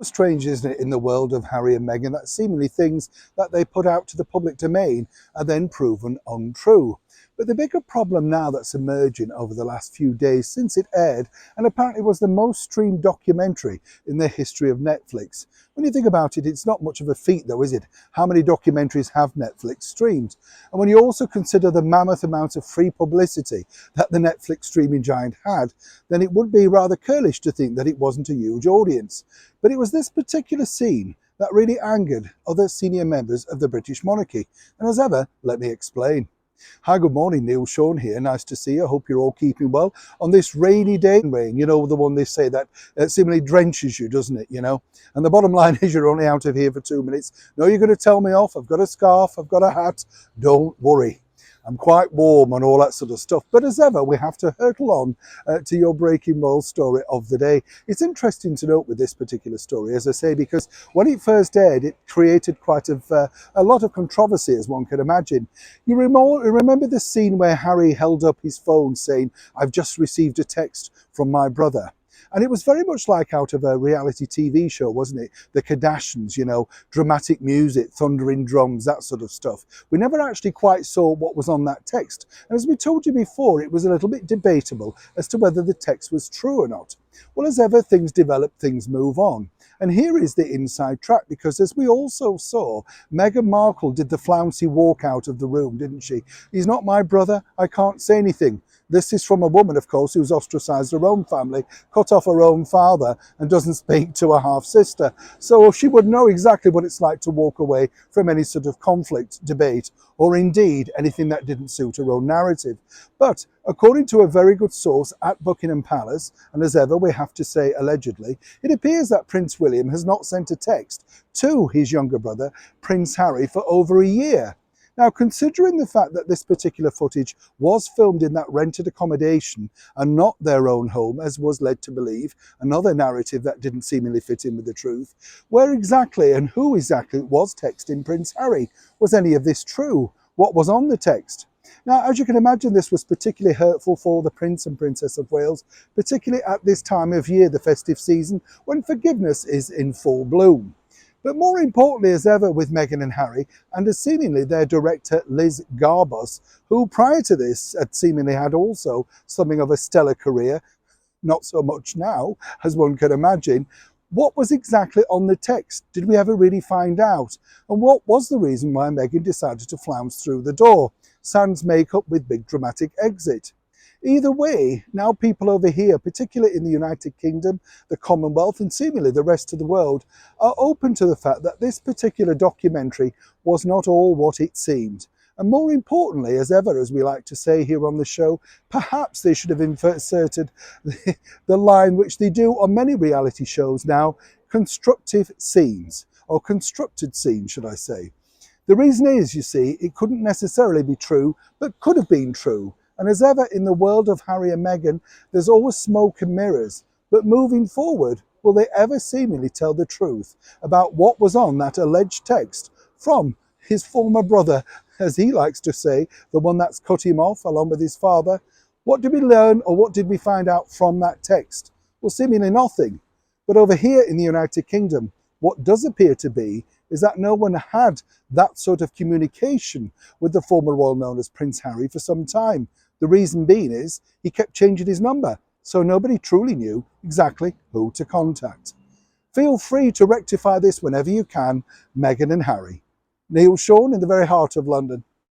Strange, isn't it, in the world of Harry and Meghan, that seemingly things that they put out to the public domain are then proven untrue. But the bigger problem now that's emerging over the last few days since it aired, and apparently was the most streamed documentary in the history of Netflix. When you think about it, it's not much of a feat though, is it? How many documentaries have Netflix streamed? And when you also consider the mammoth amount of free publicity that the Netflix streaming giant had, then it would be rather curlish to think that it wasn't a huge audience. But it was this particular scene that really angered other senior members of the British monarchy. And as ever, let me explain. Hi, good morning, Neil Sean here. Nice to see you. I hope you're all keeping well on this rainy day. Rain, you know, the one they say that seemingly drenches you, doesn't it, you know? And the bottom line is you're only out of here for 2 minutes. No, you're going to tell me off. I've got a scarf. I've got a hat. Don't worry. I'm quite warm and all that sort of stuff. But as ever, we have to hurtle on to your breaking world story of the day. It's interesting to note with this particular story, as I say, because when it first aired, it created quite a lot of controversy, as one can imagine. You remember the scene where Harry held up his phone saying, "I've just received a text from my brother." And it was very much like out of a reality TV show, wasn't it? The Kardashians, you know, dramatic music, thundering drums, that sort of stuff. We never actually quite saw what was on that text. And as we told you before, it was a little bit debatable as to whether the text was true or not. Well, as ever, things develop, things move on. And here is the inside track, because as we also saw, Meghan Markle did the flouncy walk out of the room, didn't she? "He's not my brother, I can't say anything." This is from a woman, of course, who's ostracised her own family, cut off her own father, and doesn't speak to her half-sister. So she would know exactly what it's like to walk away from any sort of conflict, debate, or indeed anything that didn't suit her own narrative. But according to a very good source at Buckingham Palace, and as ever we have to say allegedly, it appears that Prince William has not sent a text to his younger brother, Prince Harry, for over a year. Now, considering the fact that this particular footage was filmed in that rented accommodation and not their own home, as was led to believe, another narrative that didn't seemingly fit in with the truth, where exactly and who exactly was texting Prince Harry? Was any of this true? What was on the text? Now, as you can imagine, this was particularly hurtful for the Prince and Princess of Wales, particularly at this time of year, the festive season, when forgiveness is in full bloom. But more importantly, as ever with Meghan and Harry, and as seemingly their director Liz Garbus, who prior to this had seemingly had also something of a stellar career, not so much now, as one can imagine, what was exactly on the text? Did we ever really find out? And what was the reason why Meghan decided to flounce through the door? Sans makeup with big dramatic exit. Either way, now people over here, particularly in the United Kingdom, the Commonwealth, and seemingly the rest of the world, are open to the fact that this particular documentary was not all what it seemed. And more importantly, as ever, as we like to say here on the show, perhaps they should have inserted the line which they do on many reality shows now, constructive scenes, or constructed scenes, should I say. The reason is, you see, it couldn't necessarily be true, but could have been true. And as ever in the world of Harry and Meghan, there's always smoke and mirrors. But moving forward, will they ever seemingly tell the truth about what was on that alleged text from his former brother, as he likes to say, the one that's cut him off along with his father? What did we learn, or what did we find out from that text? Well, seemingly nothing. But over here in the United Kingdom, what does appear to be is that no one had that sort of communication with the former royal known as Prince Harry for some time. The reason being is he kept changing his number, so nobody truly knew exactly who to contact. Feel free to rectify this whenever you can, Meghan and Harry. Neil Sean in the very heart of London.